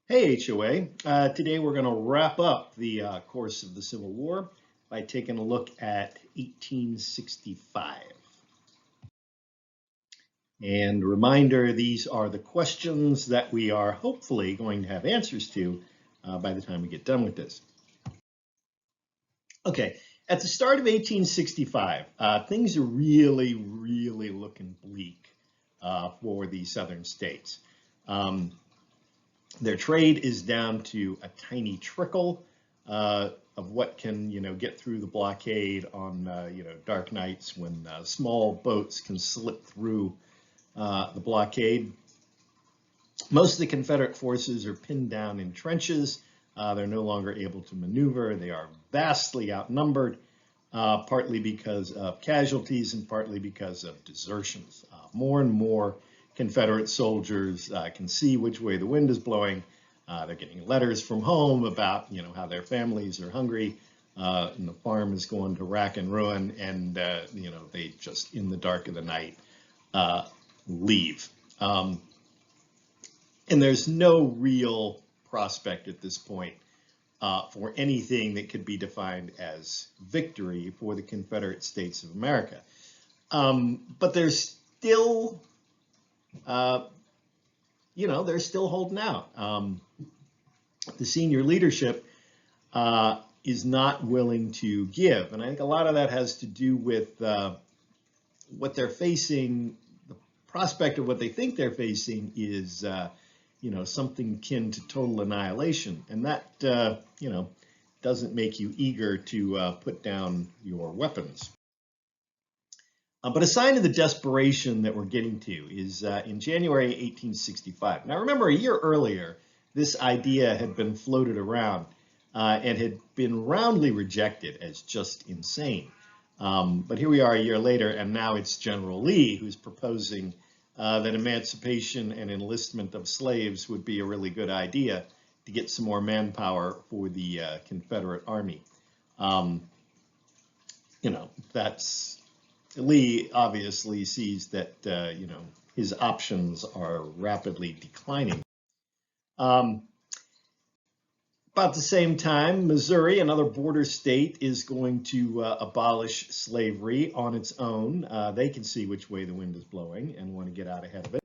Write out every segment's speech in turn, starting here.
Hey HOA, today we're going to wrap up the course of the Civil War by taking a look at 1865. And a reminder, these are the questions that we are hopefully going to have answers to by the time we get done with this. Okay, at the start of 1865, things are really looking bleak for the southern states. Their trade is down to a tiny trickle of what can, get through the blockade on, dark nights when small boats can slip through the blockade. Most of the Confederate forces are pinned down in trenches. They're no longer able to maneuver. They are vastly outnumbered, partly because of casualties and partly because of desertions. More and more Confederate soldiers can see which way the wind is blowing. They're getting letters from home about, how their families are hungry and the farm is going to rack and ruin, and they just in the dark of the night leave. And there's no real prospect at this point for anything that could be defined as victory for the Confederate States of America. But there's still they're still holding out. The senior leadership is not willing to give. And I think a lot of that has to do with what they're facing. The prospect of what they think they're facing is, something akin to total annihilation. And that, doesn't make you eager to put down your weapons. But a sign of the desperation that we're getting to is in January 1865. Now remember, a year earlier, this idea had been floated around and had been roundly rejected as just insane. But here we are a year later, and now it's General Lee who's proposing that emancipation and enlistment of slaves would be a really good idea to get some more manpower for the Confederate Army. That's Lee obviously sees that, his options are rapidly declining. About the same time, Missouri, another border state, is going to abolish slavery on its own. They can see which way the wind is blowing and want to get out ahead of it.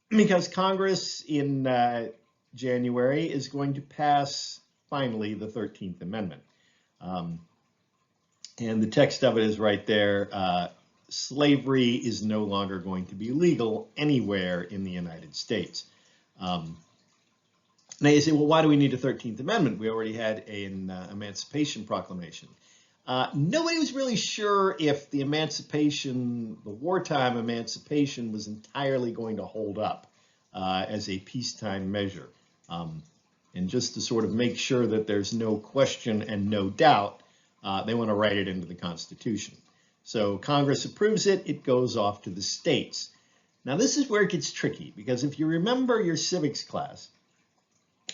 Because Congress in January is going to pass, finally, the 13th Amendment. And the text of it is right there. Slavery is no longer going to be legal anywhere in the United States. Now you say, well, why do we need a 13th Amendment? We already had an Emancipation Proclamation. Nobody was really sure if the wartime emancipation was entirely going to hold up as a peacetime measure. And just to sort of make sure that there's no question and no doubt, they want to write it into the Constitution. So Congress approves it, it goes off to the states. Now this is where it gets tricky, because if you remember your civics class,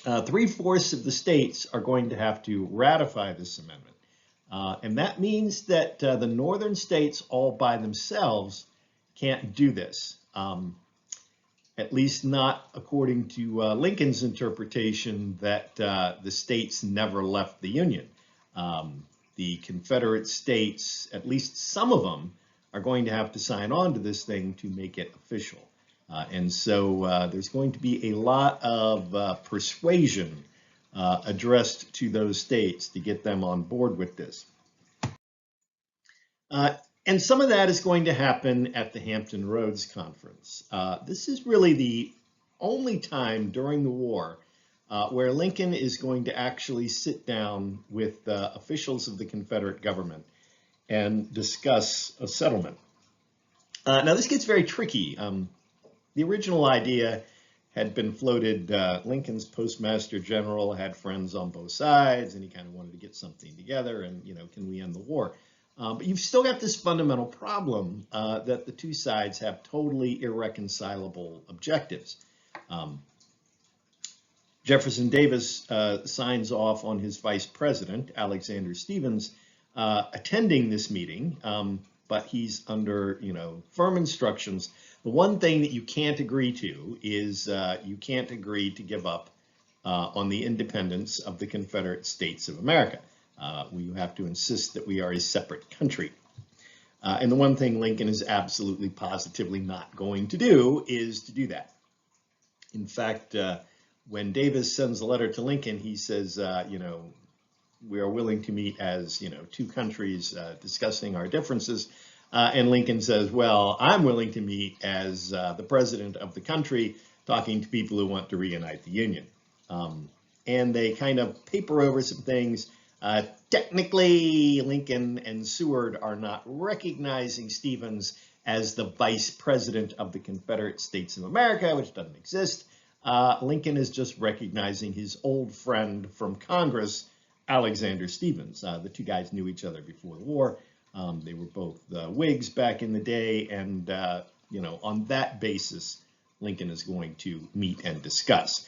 3/4 of the states are going to have to ratify this amendment. And that means that the northern states all by themselves can't do this, at least not according to Lincoln's interpretation that the states never left the Union. The Confederate states, at least some of them, are going to have to sign on to this thing to make it official. And so there's going to be a lot of persuasion addressed to those states to get them on board with this. And some of that is going to happen at the Hampton Roads Conference. This is really the only time during the war where Lincoln is going to actually sit down with officials of the Confederate government and discuss a settlement. Now this gets very tricky. The original idea had been floated. Lincoln's postmaster general had friends on both sides, and he kind of wanted to get something together and, can we end the war? But you've still got this fundamental problem that the two sides have totally irreconcilable objectives. Jefferson Davis signs off on his vice president, Alexander Stephens, attending this meeting, but he's under, firm instructions The one thing that you can't agree to is you can't agree to give up on the independence of the Confederate States of America. You have to insist that we are a separate country. And the one thing Lincoln is absolutely positively not going to do is to do that. In fact, when Davis sends a letter to Lincoln, he says, we are willing to meet as, two countries discussing our differences. And Lincoln says, well, I'm willing to meet as the president of the country, talking to people who want to reunite the Union. And they kind of paper over some things. Technically, Lincoln and Seward are not recognizing Stevens as the vice president of the Confederate States of America, which doesn't exist. Lincoln is just recognizing his old friend from Congress, Alexander Stevens. The two guys knew each other before the war. They were both Whigs back in the day, and on that basis, Lincoln is going to meet and discuss.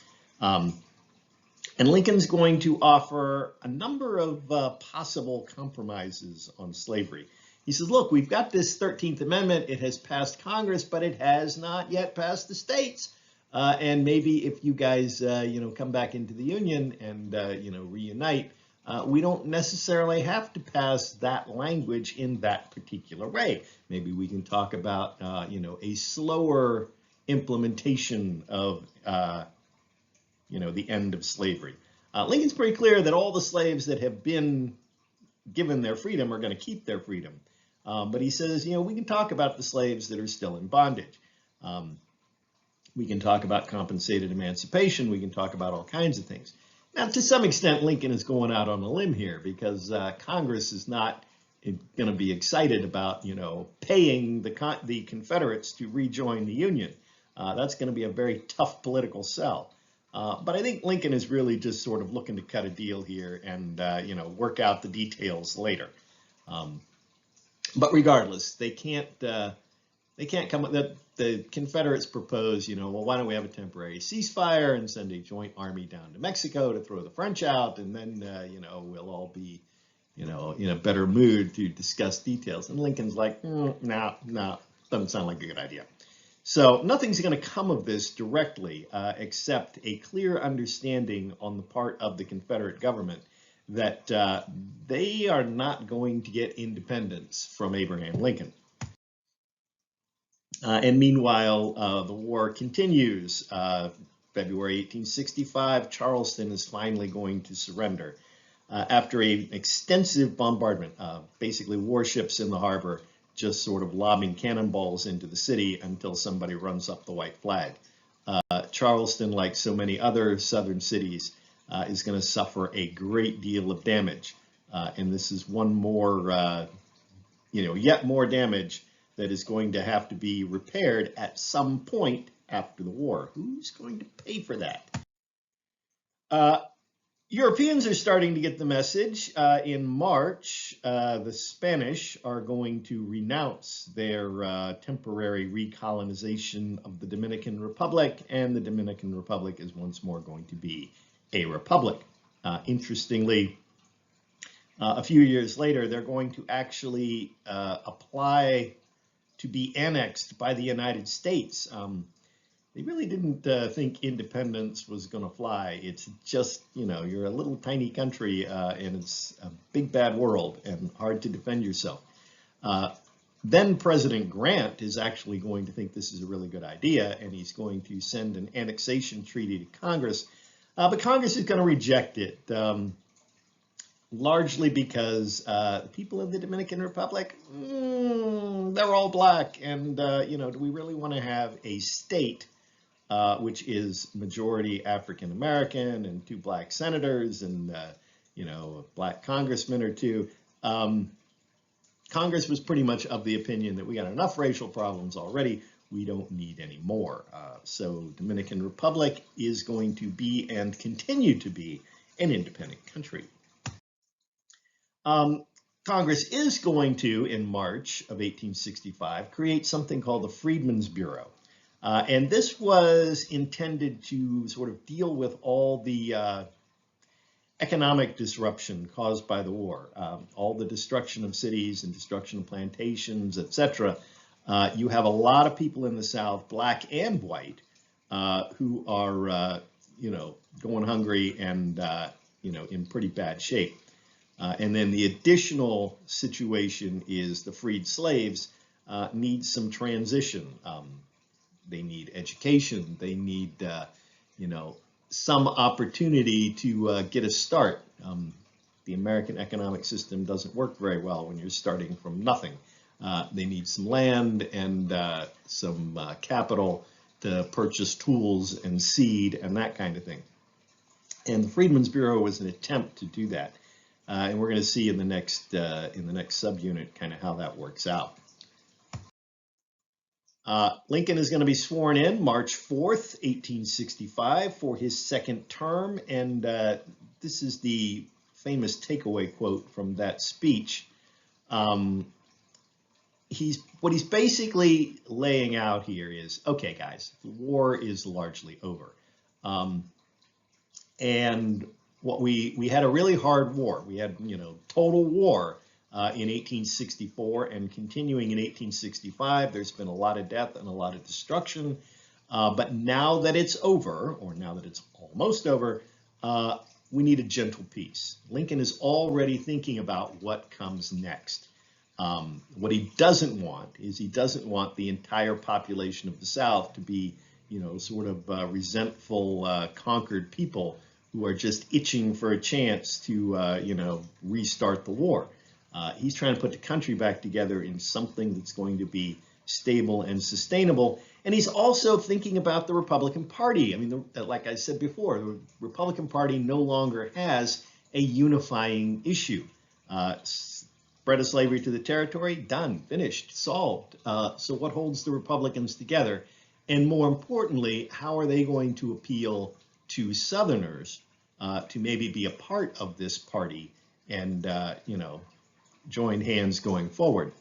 And Lincoln's going to offer a number of possible compromises on slavery. He says, look, we've got this 13th Amendment. It has passed Congress, but it has not yet passed the states. And maybe if you guys, come back into the Union and, reunite, we don't necessarily have to pass that language in that particular way. Maybe we can talk about, a slower implementation of, the end of slavery. Lincoln's pretty clear that all the slaves that have been given their freedom are going to keep their freedom. But he says, we can talk about the slaves that are still in bondage. We can talk about compensated emancipation. We can talk about all kinds of things. Now, to some extent, Lincoln is going out on a limb here because Congress is not going to be excited about, paying the Confederates to rejoin the Union. That's going to be a very tough political sell. But I think Lincoln is really just sort of looking to cut a deal here and, work out the details later. But regardless, they can't come up. The Confederates propose, well, why don't we have a temporary ceasefire and send a joint army down to Mexico to throw the French out, and then, we'll all be, in a better mood to discuss details. And Lincoln's like, no, doesn't sound like a good idea. So nothing's going to come of this directly, except a clear understanding on the part of the Confederate government that they are not going to get independence from Abraham Lincoln. And meanwhile, the war continues. February 1865, Charleston is finally going to surrender. After an extensive bombardment, basically warships in the harbor, just sort of lobbing cannonballs into the city until somebody runs up the white flag. Charleston, like so many other southern cities, is going to suffer a great deal of damage. And this is one more, yet more damage that is going to have to be repaired at some point after the war. Who's going to pay for that? Europeans are starting to get the message. In March, the Spanish are going to renounce their temporary recolonization of the Dominican Republic, and the Dominican Republic is once more going to be a republic. Interestingly, a few years later, they're going to actually apply to be annexed by the United States. They really didn't think independence was going to fly. It's just, you're a little tiny country and it's a big bad world and hard to defend yourself. Then President Grant is actually going to think this is a really good idea, and he's going to send an annexation treaty to Congress. But Congress is going to reject it, largely because the people of the Dominican Republic, they're all black. And, do we really want to have a state which is majority African American and 2 black senators and, a black congressman or 2? Congress was pretty much of the opinion that we got enough racial problems already. We don't need any more. So Dominican Republic is going to be and continue to be an independent country. Congress is going to, in March of 1865, create something called the Freedmen's Bureau. And this was intended to sort of deal with all the economic disruption caused by the war, all the destruction of cities and destruction of plantations, etc. You have a lot of people in the South, black and white, who are, going hungry and, in pretty bad shape. And then the additional situation is the freed slaves need some transition. They need education. They need, some opportunity to get a start. The American economic system doesn't work very well when you're starting from nothing. They need some land and some capital to purchase tools and seed and that kind of thing. And the Freedmen's Bureau was an attempt to do that. And we're going to see in the next subunit kind of how that works out. Lincoln is going to be sworn in March 4th, 1865 for his second term. And this is the famous takeaway quote from that speech. What he's basically laying out here is, okay, guys, the war is largely over. And what we had a really hard war. We had, total war in 1864 and continuing in 1865. There's been a lot of death and a lot of destruction. But now that it's over, or now that it's almost over, we need a gentle peace. Lincoln is already thinking about what comes next. What he doesn't want is he doesn't want the entire population of the South to be, sort of resentful, conquered people who are just itching for a chance to, restart the war. He's trying to put the country back together in something that's going to be stable and sustainable. And he's also thinking about the Republican Party. I mean, like I said before, the Republican Party no longer has a unifying issue. Spread of slavery to the territory, done, finished, solved. So what holds the Republicans together? And more importantly, how are they going to appeal to Southerners to maybe be a part of this party and, join hands going forward?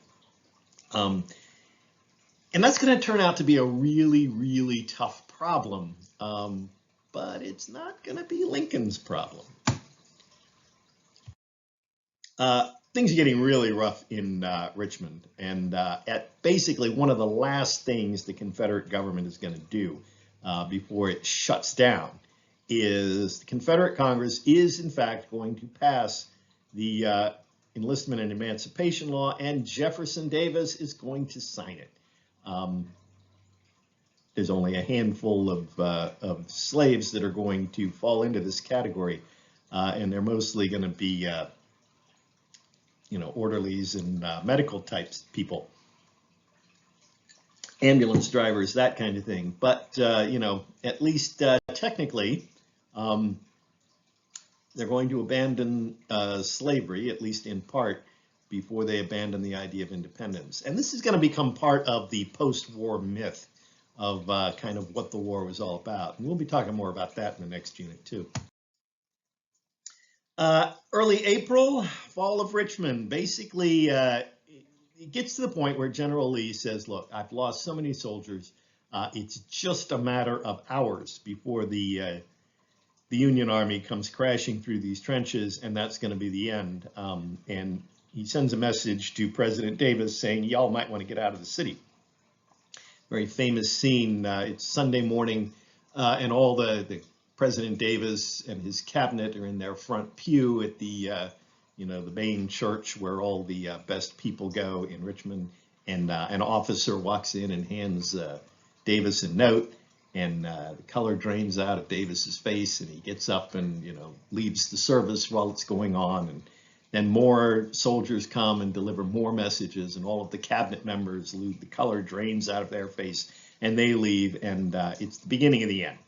And that's going to turn out to be a really, really tough problem, but it's not going to be Lincoln's problem. Things are getting really rough in Richmond, and at basically one of the last things the Confederate government is going to do before it shuts down is the Confederate Congress is in fact going to pass the Enlistment and Emancipation Law, and Jefferson Davis is going to sign it. There's only a handful of slaves that are going to fall into this category, and they're mostly going to be orderlies and medical types people, ambulance drivers, that kind of thing. But, at least technically, they're going to abandon slavery, at least in part, before they abandon the idea of independence. And this is going to become part of the post-war myth of kind of what the war was all about. And we'll be talking more about that in the next unit, too. Early April, fall of Richmond. Basically, it gets to the point where General Lee says, look, I've lost so many soldiers. It's just a matter of hours before the Union Army comes crashing through these trenches, and that's going to be the end. And he sends a message to President Davis saying, y'all might want to get out of the city. Very famous scene. It's Sunday morning, and all the President Davis and his cabinet are in their front pew at the, the main church where all the best people go in Richmond. And an officer walks in and hands Davis a note, and the color drains out of Davis's face, and he gets up and, leaves the service while it's going on. And then more soldiers come and deliver more messages, and all of the cabinet members leave. The color drains out of their face, and they leave, and it's the beginning of the end.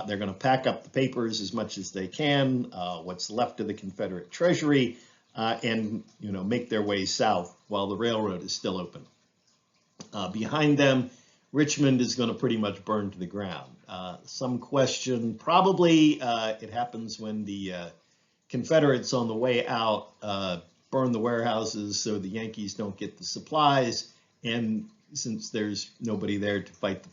They're going to pack up the papers as much as they can, what's left of the Confederate treasury, and make their way south while the railroad is still open. Behind them, Richmond is going to pretty much burn to the ground. Some question, probably it happens when the Confederates on the way out burn the warehouses so the Yankees don't get the supplies, and since there's nobody there to fight the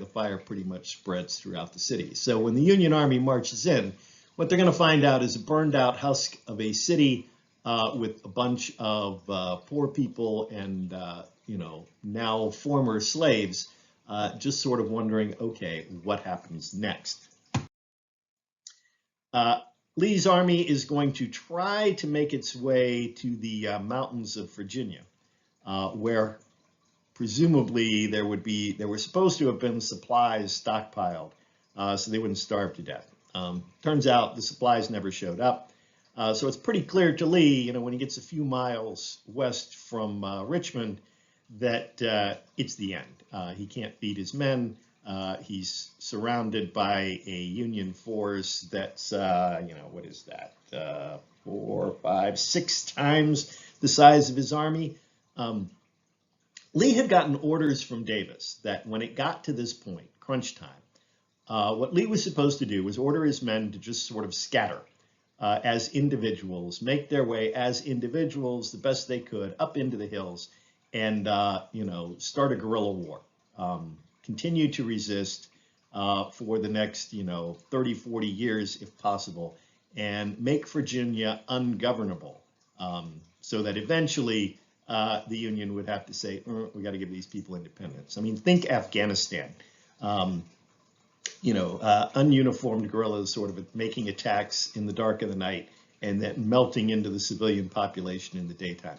fire pretty much spreads throughout the city. So when the Union Army marches in, what they're going to find out is a burned out husk of a city with a bunch of poor people and now former slaves, just sort of wondering, okay, what happens next? Lee's army is going to try to make its way to the mountains of Virginia, where presumably there were supposed to have been supplies stockpiled, so they wouldn't starve to death. Turns out the supplies never showed up. So it's pretty clear to Lee, when he gets a few miles west from Richmond, that it's the end. He can't beat his men. He's surrounded by a Union force that's, what is that? 4, 5, 6 times the size of his army. Lee had gotten orders from Davis that when it got to this point, crunch time, what Lee was supposed to do was order his men to just sort of scatter as individuals, make their way as individuals the best they could up into the hills and, start a guerrilla war. Continue to resist for the next, 30, 40 years, if possible, and make Virginia ungovernable so that eventually the Union would have to say, we got to give these people independence. I mean, think Afghanistan. Ununiformed guerrillas sort of making attacks in the dark of the night and then melting into the civilian population in the daytime.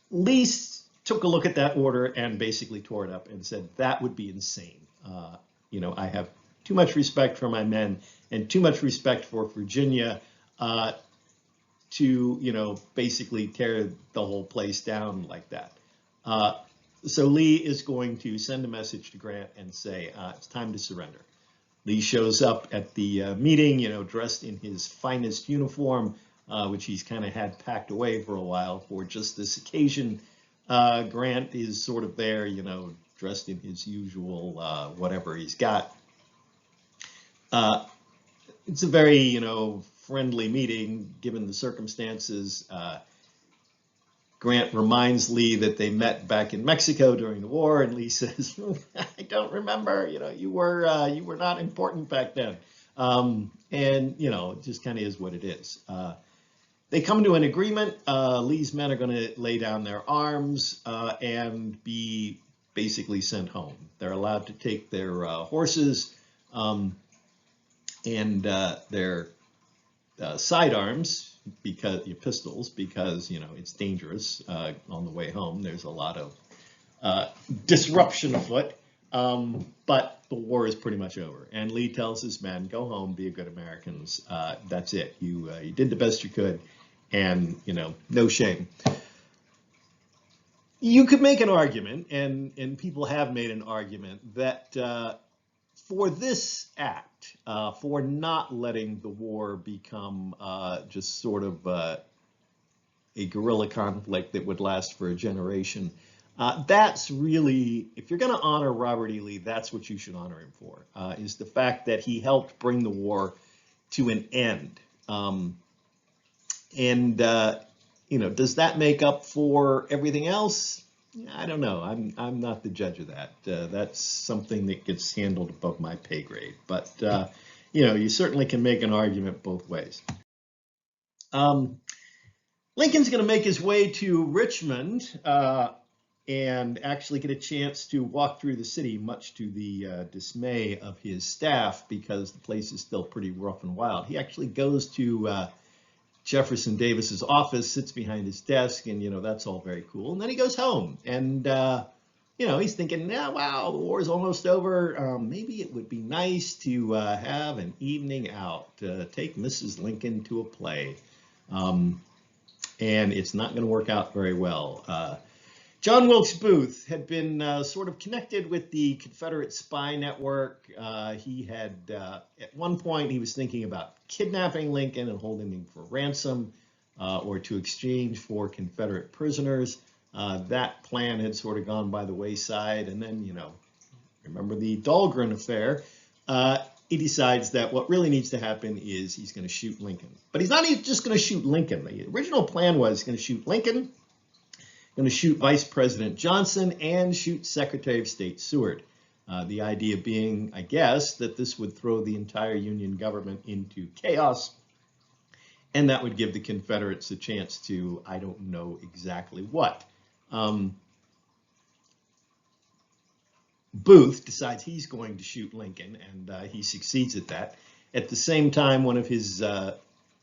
Lee took a look at that order and basically tore it up and said that would be insane. I have too much respect for my men and too much respect for Virginia to, basically tear the whole place down like that. So Lee is going to send a message to Grant and say, it's time to surrender. Lee shows up at the meeting, dressed in his finest uniform, which he's kind of had packed away for a while for just this occasion. Grant is sort of there, dressed in his usual whatever he's got. It's a very, friendly meeting given the circumstances. Grant reminds Lee that they met back in Mexico during the war, and Lee says, "I don't remember. You were not important back then." It just kind of is what it is. They come to an agreement. Lee's men are going to lay down their arms and be basically sent home. They're allowed to take their horses and their sidearms, because pistols, because it's dangerous on the way home. There's a lot of disruption afoot, but the war is pretty much over. And Lee tells his men, "Go home, be a good Americans. That's it. You did the best you could, and no shame." You could make an argument, and people have made an argument that for this act, for not letting the war become just sort of a guerrilla conflict that would last for a generation, that's really, if you're going to honor Robert E. Lee, that's what you should honor him for, is the fact that he helped bring the war to an end. Does that make up for everything else? I don't know. I'm not the judge of that. That's something that gets handled above my pay grade. But you certainly can make an argument both ways. Lincoln's going to make his way to Richmond and actually get a chance to walk through the city, much to the dismay of his staff, because the place is still pretty rough and wild. He actually goes to Jefferson Davis's office, sits behind his desk, and that's all very cool. And then he goes home, and he's thinking, wow, the war's almost over. Maybe it would be nice to have an evening out, take Mrs. Lincoln to a play, and it's not going to work out very well. John Wilkes Booth had been sort of connected with the Confederate spy network. He had, at one point, he was thinking about kidnapping Lincoln and holding him for ransom or to exchange for Confederate prisoners. That plan had sort of gone by the wayside. And then, remember the Dahlgren affair. He decides that what really needs to happen is he's going to shoot Lincoln. But he's not just going to shoot Lincoln. The original plan was going to shoot Lincoln, going to shoot Vice President Johnson, and shoot Secretary of State Seward. The idea being, I guess, that this would throw the entire Union government into chaos, and that would give the Confederates a chance to, I don't know exactly what. Booth decides he's going to shoot Lincoln, and he succeeds at that. At the same time, one of his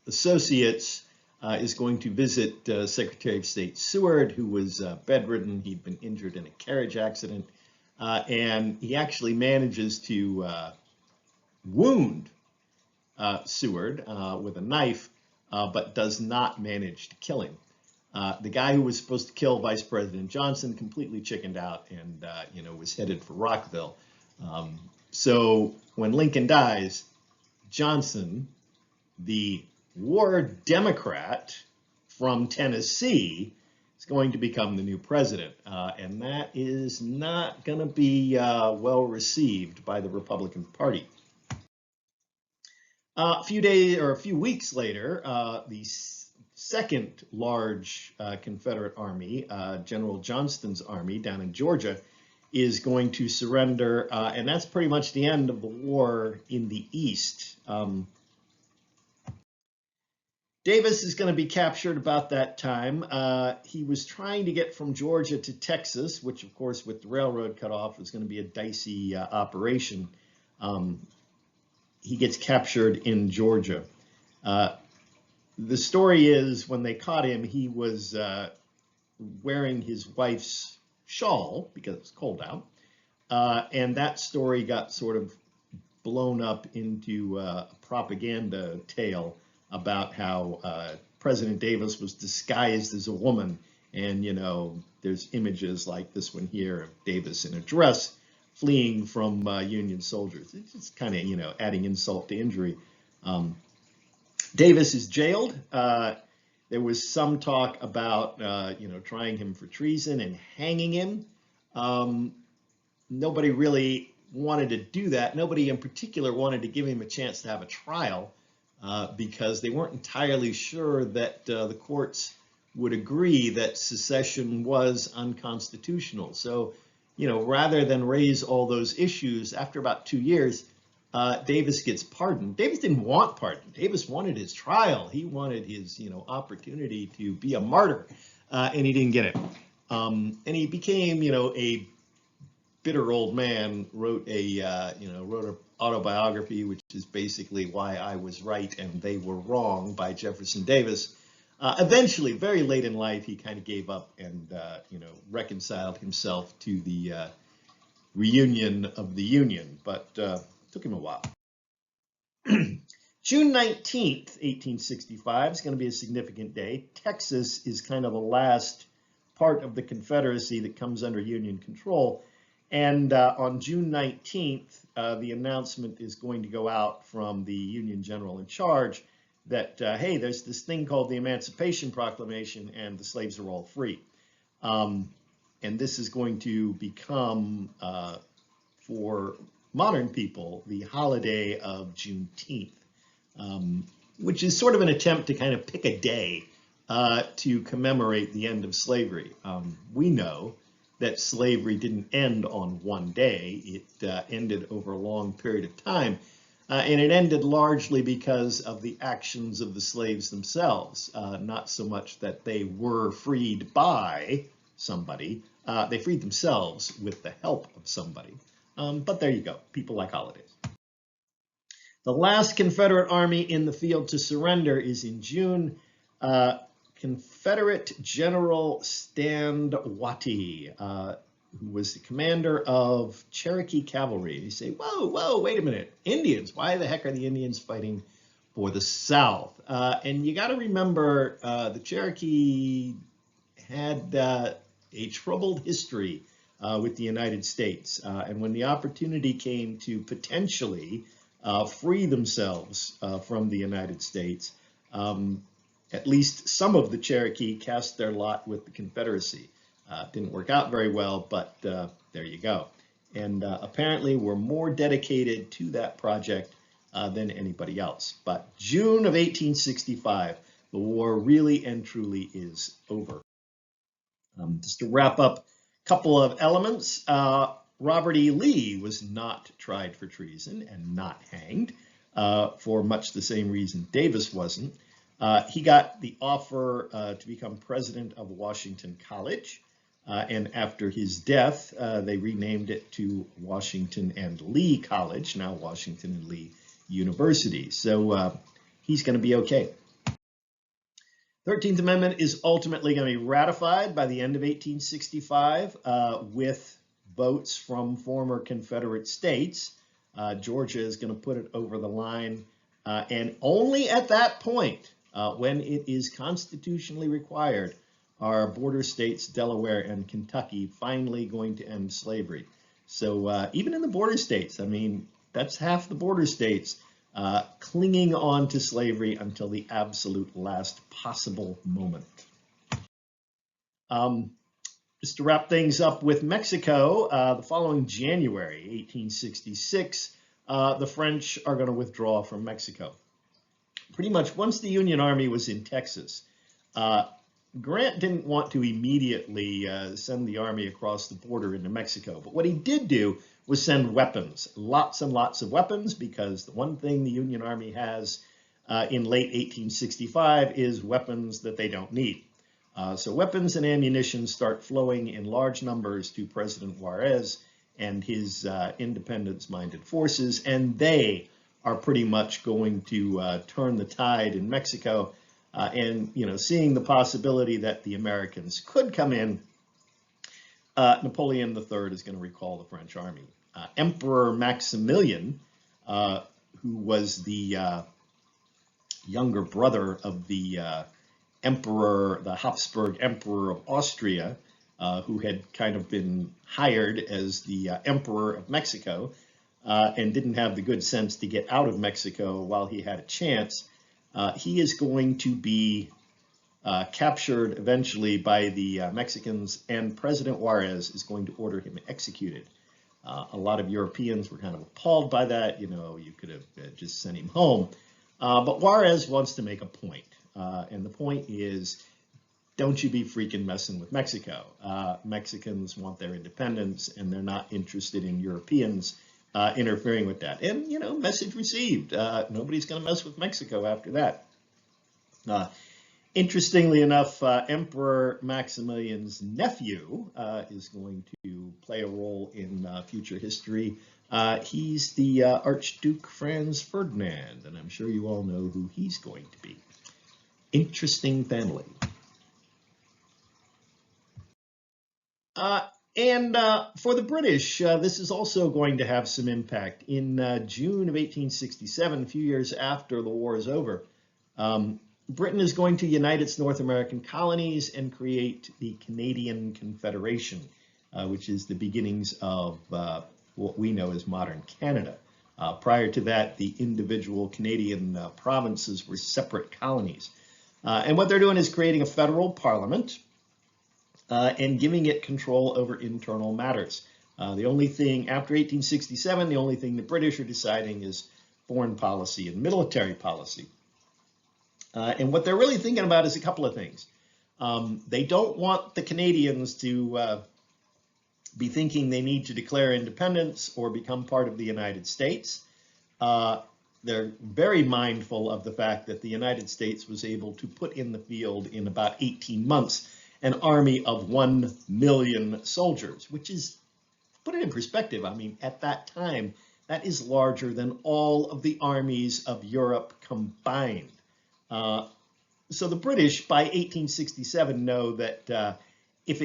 associates is going to visit Secretary of State Seward, who was bedridden. He'd been injured in a carriage accident, and he actually manages to wound Seward with a knife, but does not manage to kill him. The guy who was supposed to kill Vice President Johnson completely chickened out and was headed for Rockville. So when Lincoln dies, Johnson, the war Democrat from Tennessee, is going to become the new president, and that is not going to be well received by the Republican Party. A few weeks later, the second large Confederate army, General Johnston's army down in Georgia, is going to surrender, and that's pretty much the end of the war in the East. Davis is going to be captured about that time. He was trying to get from Georgia to Texas, which of course with the railroad cut off was going to be a dicey operation. He gets captured in Georgia. The story is when they caught him, he was wearing his wife's shawl because it was cold out. And that story got sort of blown up into a propaganda tale about how President Davis was disguised as a woman. And, there's images like this one here of Davis in a dress fleeing from Union soldiers. It's just kind of, adding insult to injury. Davis is jailed. There was some talk about, trying him for treason and hanging him. Nobody really wanted to do that. Nobody in particular wanted to give him a chance to have a trial because they weren't entirely sure that the courts would agree that secession was unconstitutional. So, rather than raise all those issues, after about 2 years, Davis gets pardoned. Davis didn't want pardon. Davis wanted his trial. He wanted his, opportunity to be a martyr, and he didn't get it. And he became, a bitter old man. Wrote an autobiography, which is basically Why I Was Right and They Were Wrong by Jefferson Davis. Eventually, very late in life, he kind of gave up and, reconciled himself to the reunion of the Union, but took him a while. June 19th, 1865 is going to be a significant day. Texas is kind of the last part of the Confederacy that comes under Union control. And on June 19th, the announcement is going to go out from the Union general in charge that, hey, there's this thing called the Emancipation Proclamation and the slaves are all free. And this is going to become, for modern people, the holiday of Juneteenth, which is sort of an attempt to kind of pick a day to commemorate the end of slavery. We know that slavery didn't end on one day. It ended over a long period of time. And it ended largely because of the actions of the slaves themselves, not so much that they were freed by somebody. They freed themselves with the help of somebody. But there you go. People like holidays. The last Confederate army in the field to surrender is in June. Confederate General Stand Watie, who was the commander of Cherokee Cavalry. You say, whoa, wait a minute. Indians, why the heck are the Indians fighting for the South? And you got to remember the Cherokee had a troubled history with the United States. And when the opportunity came to potentially free themselves from the United States, at least some of the Cherokee cast their lot with the Confederacy. Didn't work out very well, but there you go. And apparently we're more dedicated to that project than anybody else. But June of 1865, the war really and truly is over. Just to wrap up a couple of elements, Robert E. Lee was not tried for treason and not hanged for much the same reason Davis wasn't. He got the offer to become president of Washington College. And after his death, they renamed it to Washington and Lee College, now Washington and Lee University. So he's going to be okay. 13th Amendment is ultimately going to be ratified by the end of 1865 with votes from former Confederate states. Georgia is going to put it over the line. And only at that point, when it is constitutionally required, are border states, Delaware and Kentucky, finally going to end slavery. So even in the border states, I mean, that's half the border states clinging on to slavery until the absolute last possible moment. Just to wrap things up with Mexico, the following January, 1866, the French are going to withdraw from Mexico. Pretty much once the Union Army was in Texas, Grant didn't want to immediately send the army across the border into Mexico, but what he did do was send weapons, lots and lots of weapons, because the one thing the Union Army has in late 1865 is weapons that they don't need. So weapons and ammunition start flowing in large numbers to President Juarez and his independence-minded forces, and they are pretty much going to turn the tide in Mexico. And, you know, seeing the possibility that the Americans could come in, Napoleon III is going to recall the French army. Emperor Maximilian, who was the younger brother of the emperor, the Habsburg Emperor of Austria, who had kind of been hired as the Emperor of Mexico and didn't have the good sense to get out of Mexico while he had a chance. He is going to be captured eventually by the Mexicans, and President Juarez is going to order him executed. A lot of Europeans were kind of appalled by that. You know, you could have just sent him home. But Juarez wants to make a point, and the point is, don't you be freaking messing with Mexico. Mexicans want their independence, and they're not interested in Europeans interfering with that. And, you know, message received. Nobody's going to mess with Mexico after that. Interestingly enough, Emperor Maximilian's nephew is going to play a role in future history. He's the Archduke Franz Ferdinand, and I'm sure you all know who he's going to be. Interesting family. And for the British, this is also going to have some impact. In June of 1867, a few years after the war is over, Britain is going to unite its North American colonies and create the Canadian Confederation, which is the beginnings of what we know as modern Canada. Prior to that, the individual Canadian provinces were separate colonies. And what they're doing is creating a federal parliament and giving it control over internal matters. The only thing, after 1867, the only thing the British are deciding is foreign policy and military policy. And what they're really thinking about is a couple of things. They don't want the Canadians to be thinking they need to declare independence or become part of the United States. They're very mindful of the fact that the United States was able to put in the field in about 18 months an army of 1 million soldiers, which is, put it in perspective, I mean, at that time, that is larger than all of the armies of Europe combined. So the British, by 1867, know that if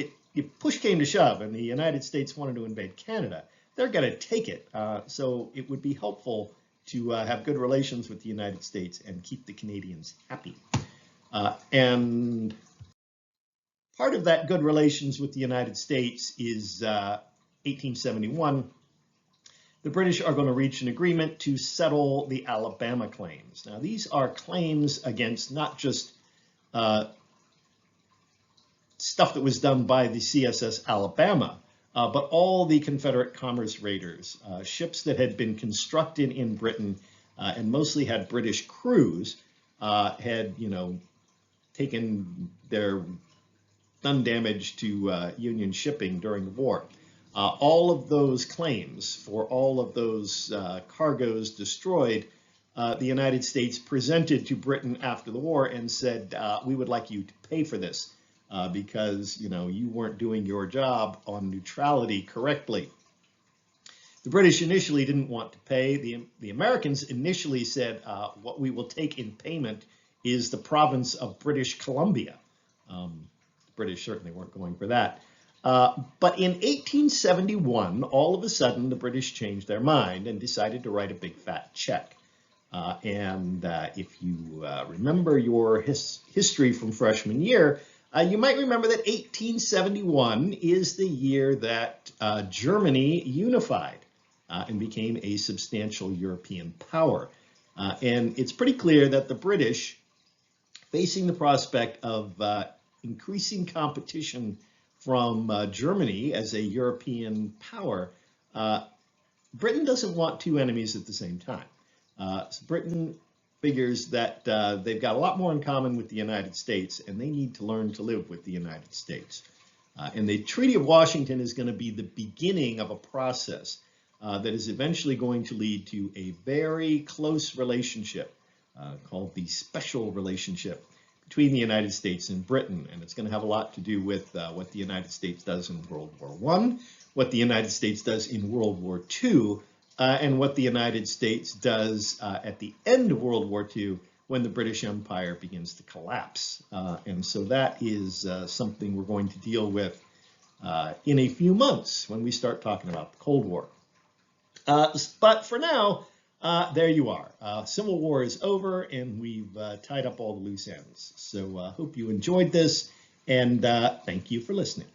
push came to shove and the United States wanted to invade Canada, they're going to take it. So it would be helpful to have good relations with the United States and keep the Canadians happy. And part of that good relations with the United States is 1871. The British are going to reach an agreement to settle the Alabama claims. Now, these are claims against not just stuff that was done by the CSS Alabama, but all the Confederate commerce raiders, ships that had been constructed in Britain and mostly had British crews, had, you know, done damage to Union shipping during the war. All of those claims for all of those cargoes destroyed, the United States presented to Britain after the war and said, we would like you to pay for this. because, you weren't doing your job on neutrality correctly. The British initially didn't want to pay. The Americans initially said, what we will take in payment is the province of British Columbia. The British certainly weren't going for that. But in 1871, all of a sudden, the British changed their mind and decided to write a big fat check. And if you remember your history from freshman year, you might remember that 1871 is the year that Germany unified and became a substantial European power. And it's pretty clear that the British, facing the prospect of increasing competition from Germany as a European power, Britain doesn't want two enemies at the same time. So Britain figures that they've got a lot more in common with the United States, and they need to learn to live with the United States. And the Treaty of Washington is going to be the beginning of a process that is eventually going to lead to a very close relationship called the special relationship between the United States and Britain. And it's going to have a lot to do with what the United States does in World War I, what the United States does in World War II, and what the United States does at the end of World War II when the British Empire begins to collapse. And so that is something we're going to deal with in a few months when we start talking about the Cold War. But for now, there you are. Civil War is over, and we've tied up all the loose ends. So I hope you enjoyed this, and thank you for listening.